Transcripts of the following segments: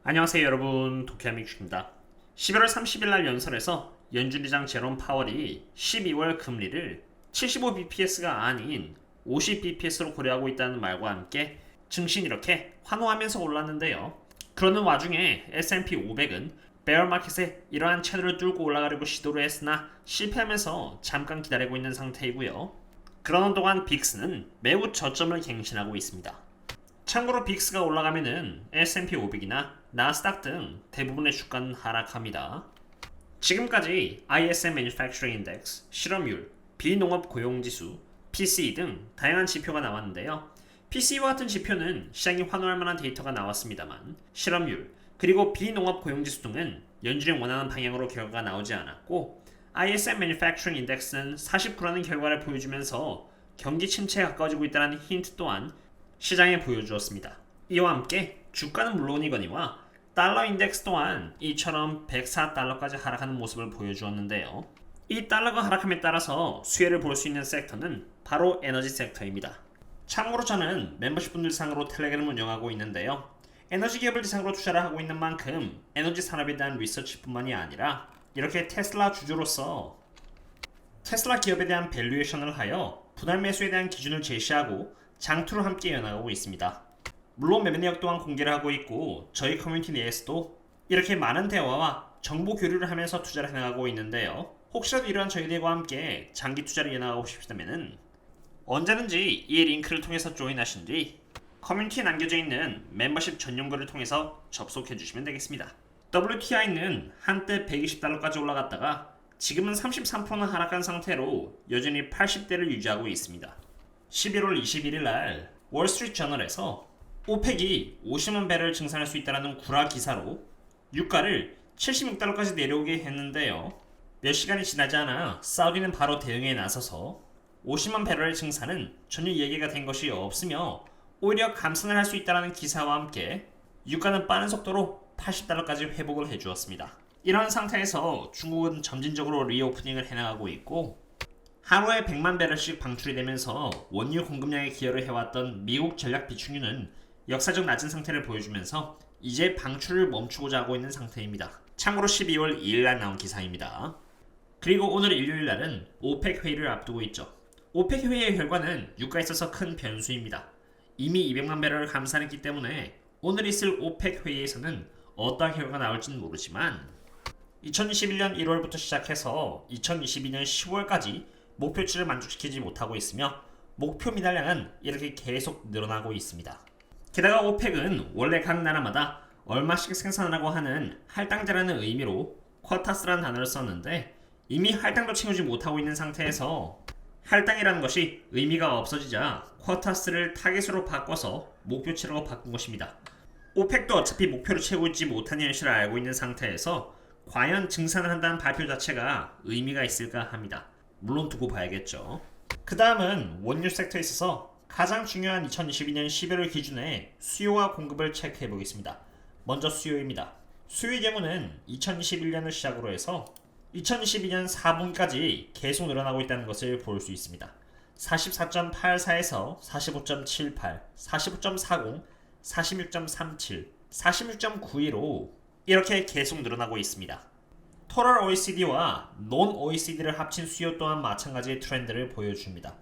안녕하세요 여러분, 도쿄하미큐입니다. 11월 30일 날 연설에서 연준의장 제롬 파월이 12월 금리를 75bps가 아닌 50bps로 고려하고 있다는 말과 함께 증시는 이렇게 환호하면서 올랐는데요. 그러는 와중에 S&P 500은 베어마켓에 이러한 채널을 뚫고 올라가려고 시도를 했으나 실패하면서 잠깐 기다리고 있는 상태이고요. 그러는 동안 빅스는 매우 저점을 갱신하고 있습니다. 참고로 빅스가 올라가면은 S&P 500이나 나스닥 등 대부분의 주가는 하락합니다. 지금까지 ISM Manufacturing Index, 실업률, 비농업 고용지수, PCE 등 다양한 지표가 나왔는데요. PCE와 같은 지표는 시장이 환호할 만한 데이터가 나왔습니다만 실업률, 그리고 비농업 고용지수 등은 연준이 원하는 방향으로 결과가 나오지 않았고 ISM Manufacturing Index는 49라는 결과를 보여주면서 경기 침체에 가까워지고 있다는 힌트 또한 시장에 보여주었습니다. 이와 함께 주가는 물론이거니와 달러 인덱스 또한 이처럼 104달러까지 하락하는 모습을 보여주었는데요. 이 달러가 하락함에 따라서 수혜를 볼 수 있는 섹터는 바로 에너지 섹터입니다. 참고로 저는 멤버십 분들 상으로 텔레그램을 운영하고 있는데요. 에너지 기업을 대상으로 투자를 하고 있는 만큼 에너지 산업에 대한 리서치뿐만이 아니라 이렇게 테슬라 주주로서 테슬라 기업에 대한 밸류에이션을 하여 분할 매수에 대한 기준을 제시하고 장투를 함께 이어나가고 있습니다. 물론 매매 내역 또한 공개를 하고 있고 저희 커뮤니티 내에서도 이렇게 많은 대화와 정보 교류를 하면서 투자를 해나가고 있는데요. 혹시라도 이러한 저희들과 함께 장기 투자를 이어나가고 싶으시다면 언제든지 이 링크를 통해서 조인하신 뒤 커뮤니티에 남겨져 있는 멤버십 전용글을 통해서 접속해 주시면 되겠습니다. WTI는 한때 120달러까지 올라갔다가 지금은 33%는 하락한 상태로 여전히 80대를 유지하고 있습니다. 11월 21일 날 월스트리트 저널에서 오펙이 50만 배럴 증산할 수 있다는 구라 기사로 유가를 76달러까지 내려오게 했는데요. 몇 시간이 지나지 않아 사우디는 바로 대응에 나서서 50만 배럴의 증산은 전혀 얘기가 된 것이 없으며 오히려 감산을 할 수 있다는 기사와 함께 유가는 빠른 속도로 80달러까지 회복을 해주었습니다. 이런 상태에서 중국은 점진적으로 리오프닝을 해나가고 있고 하루에 100만 배럴씩 방출이 되면서 원유 공급량에 기여를 해왔던 미국 전략 비축유는 역사적 낮은 상태를 보여주면서 이제 방출을 멈추고자 하고 있는 상태입니다. 참고로 12월 2일날 나온 기사입니다. 그리고 오늘 일요일날은 오펙 회의를 앞두고 있죠. 오펙 회의의 결과는 유가에 있어서 큰 변수입니다. 이미 200만 배럴을 감산했기 때문에 오늘 있을 오펙 회의에서는 어떠한 결과가 나올지는 모르지만 2021년 1월부터 시작해서 2022년 10월까지 목표치를 만족시키지 못하고 있으며 목표 미달량은 이렇게 계속 늘어나고 있습니다. 게다가 오펙은 원래 각 나라마다 얼마씩 생산하라고 하는 할당제라는 의미로 쿼타스라는 단어를 썼는데 이미 할당도 채우지 못하고 있는 상태에서 할당이라는 것이 의미가 없어지자 쿼타스를 타겟으로 바꿔서 목표치라고 바꾼 것입니다. 오펙도 어차피 목표를 채우지 못하는 현실을 알고 있는 상태에서 과연 증산을 한다는 발표 자체가 의미가 있을까 합니다. 물론 두고 봐야겠죠. 그 다음은 원유 섹터에 있어서 가장 중요한 2022년 11월 기준의 수요와 공급을 체크해 보겠습니다. 먼저 수요입니다. 수요의 경우는 2021년을 시작으로 해서 2022년 4분기까지 계속 늘어나고 있다는 것을 볼 수 있습니다. 44.84에서 45.78, 45.40, 46.37, 46.92로 이렇게 계속 늘어나고 있습니다. 토럴 OECD와 논 OECD를 합친 수요 또한 마찬가지의 트렌드를 보여줍니다.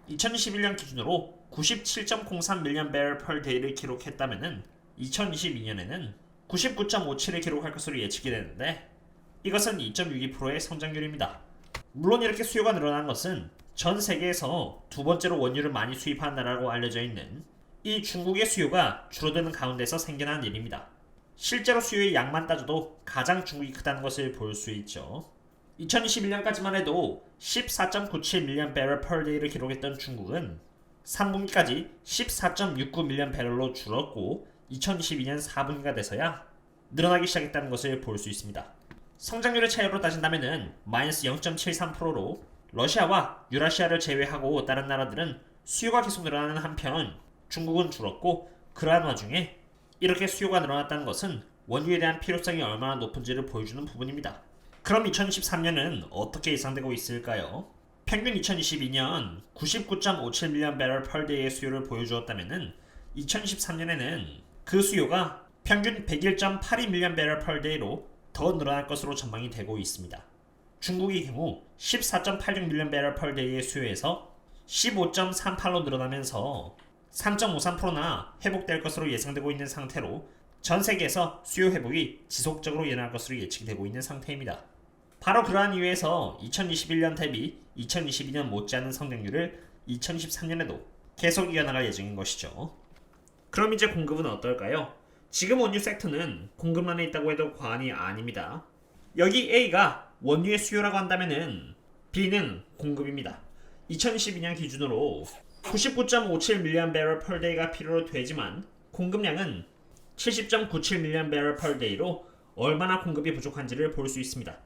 2021년 기준으로 97.03 밀리언 배럴 per day를 기록했다면 2022년에는 99.57을 기록할 것으로 예측이 되는데 이것은 2.62%의 성장률입니다. 물론 이렇게 수요가 늘어난 것은 전 세계에서 두 번째로 원유를 많이 수입하는 나라라고 알려져 있는 이 중국의 수요가 줄어드는 가운데서 생겨난 일입니다. 실제로 수요의 양만 따져도 가장 중국이 크다는 것을 볼 수 있죠. 2021년까지만 해도 14.97 밀리언 배럴 per day를 기록했던 중국은 3분기까지 14.69 밀리언 배럴로 줄었고 2022년 4분기가 돼서야 늘어나기 시작했다는 것을 볼 수 있습니다. 성장률의 차이로 따진다면 마이너스 0.73%로 러시아와 유라시아를 제외하고 다른 나라들은 수요가 계속 늘어나는 한편 중국은 줄었고 그러한 와중에 이렇게 수요가 늘어났다는 것은 원유에 대한 필요성이 얼마나 높은지를 보여주는 부분입니다. 그럼 2023년은 어떻게 예상되고 있을까요? 평균 2022년 99.57 밀리언 배럴 per day의 수요를 보여주었다면 2023년에는 그 수요가 평균 101.82mBpday로 더 늘어날 것으로 전망이 되고 있습니다. 중국의 경우 14.86mBpday의 수요에서 15.38로 늘어나면서 3.53%나 회복될 것으로 예상되고 있는 상태로 전 세계에서 수요 회복이 지속적으로 일어날 것으로 예측되고 있는 상태입니다. 바로 그러한 이유에서 2021년 대비 2022년 못지않은 성장률을 2023년에도 계속 이어나갈 예정인 것이죠. 그럼 이제 공급은 어떨까요? 지금 원유 섹터는 공급만에 있다고 해도 과언이 아닙니다. 여기 A가 원유의 수요라고 한다면은 B는 공급입니다. 2022년 기준으로 99.57mBpday가 필요로 되지만 공급량은 70.97mBpday로 얼마나 공급이 부족한지를 볼 수 있습니다.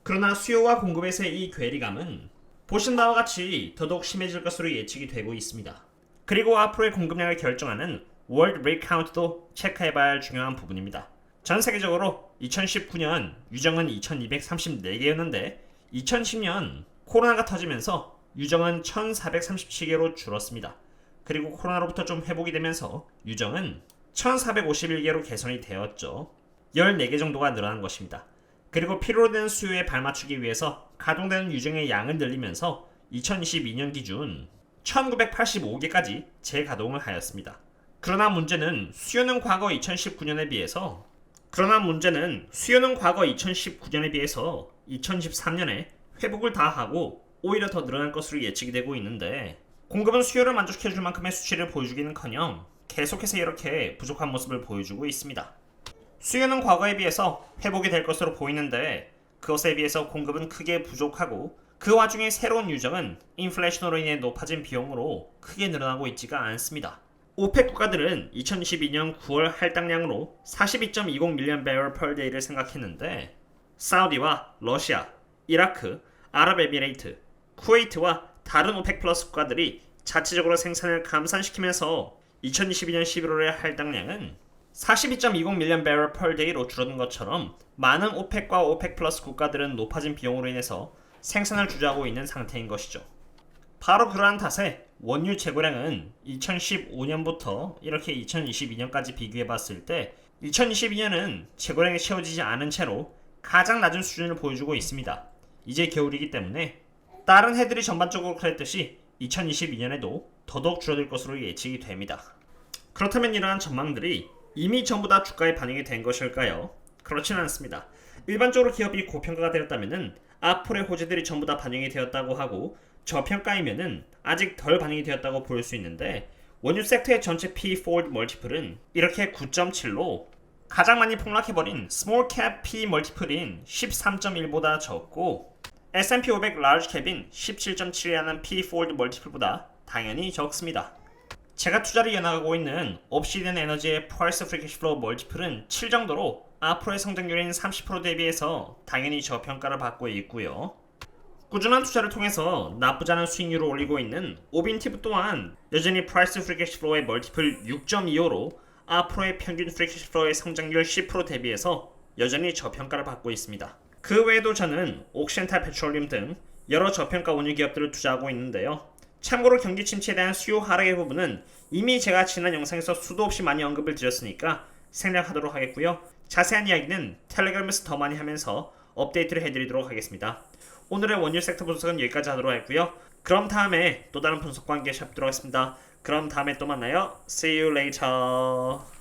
그러나 수요와 공급에서의 이 괴리감은 보신 바와 같이 더더욱 심해질 것으로 예측이 되고 있습니다. 그리고 앞으로의 공급량을 결정하는 월드 릭 카운트도 체크해봐야 할 중요한 부분입니다. 전 세계적으로 2019년 유정은 2234개였는데 2010년 코로나가 터지면서 유정은 1437개로 줄었습니다. 그리고 코로나로부터 좀 회복이 되면서 유정은 1451개로 개선이 되었죠. 14개 정도가 늘어난 것입니다. 그리고 필요로 되는 수요에 발맞추기 위해서 가동되는 유정의 양을 늘리면서 2022년 기준 1985개까지 재가동을 하였습니다. 그러나 문제는 수요는 과거 2019년에 비해서 2013년에 회복을 다 하고 오히려 더 늘어날 것으로 예측이 되고 있는데 공급은 수요를 만족해줄 만큼의 수치를 보여주기는커녕 계속해서 이렇게 부족한 모습을 보여주고 있습니다. 수요는 과거에 비해서 회복이 될 것으로 보이는데 그것에 비해서 공급은 크게 부족하고 그 와중에 새로운 유정은 인플레이션으로 인해 높아진 비용으로 크게 늘어나고 있지가 않습니다. 오펙 국가들은 2022년 9월 할당량으로 42.20mBpday를 생각했는데 사우디와 러시아, 이라크, 아랍에미레이트, 쿠웨이트와 다른 오펙 플러스 국가들이 자체적으로 생산을 감산시키면서 2022년 11월의 할당량은 42.20mBpday로 줄어든 것처럼 많은 오펙과 오펙 플러스 국가들은 높아진 비용으로 인해서 생산을 주저하고 있는 상태인 것이죠. 바로 그러한 탓에 원유 재고량은 2015년부터 이렇게 2022년까지 비교해봤을 때 2022년은 재고량이 채워지지 않은 채로 가장 낮은 수준을 보여주고 있습니다. 이제 겨울이기 때문에 다른 해들이 전반적으로 그랬듯이 2022년에도 더더욱 줄어들 것으로 예측이 됩니다. 그렇다면 이러한 전망들이 이미 전부 다 주가에 반영이 된 것일까요? 그렇지는 않습니다. 일반적으로 기업이 고평가가 되었다면 앞으로의 호재들이 전부 다 반영이 되었다고 하고 저평가이면은 아직 덜 반영이 되었다고 볼 수 있는데 원유 섹터의 전체 P forward 멀티플은 이렇게 9.7로 가장 많이 폭락해버린 스몰 캡 P 멀티플인 13.1보다 적고 S&P 500 라지 캡인 17.7이라는 P forward 멀티플보다 당연히 적습니다. 제가 투자를 이어나가고 있는 옵시디언 에너지의 프라이스 프리 캐시 플로우 멀티플은 7 정도로 앞으로의 성장률인 30% 대비해서 당연히 저평가를 받고 있고요. 꾸준한 투자를 통해서 나쁘지 않은 수익률을 올리고 있는 오빈티브 또한 여전히 프라이스 프리 캐시 플로우의 멀티플 6.25로 앞으로의 평균 프리 캐시 플로우의 성장률 10% 대비해서 여전히 저평가를 받고 있습니다. 그 외에도 저는 옥시엔탈 페트롤리움 등 여러 저평가 원유 기업들을 투자하고 있는데요. 참고로 경기 침체에 대한 수요 하락의 부분은 이미 제가 지난 영상에서 수도 없이 많이 언급을 드렸으니까 생략하도록 하겠고요. 자세한 이야기는 텔레그램에서 더 많이 하면서 업데이트를 해드리도록 하겠습니다. 오늘의 원유 섹터 분석은 여기까지 하도록 하겠고요. 그럼 다음에 또 다른 분석과 함께 샵도록 하겠습니다. 그럼 다음에 또 만나요. See you later.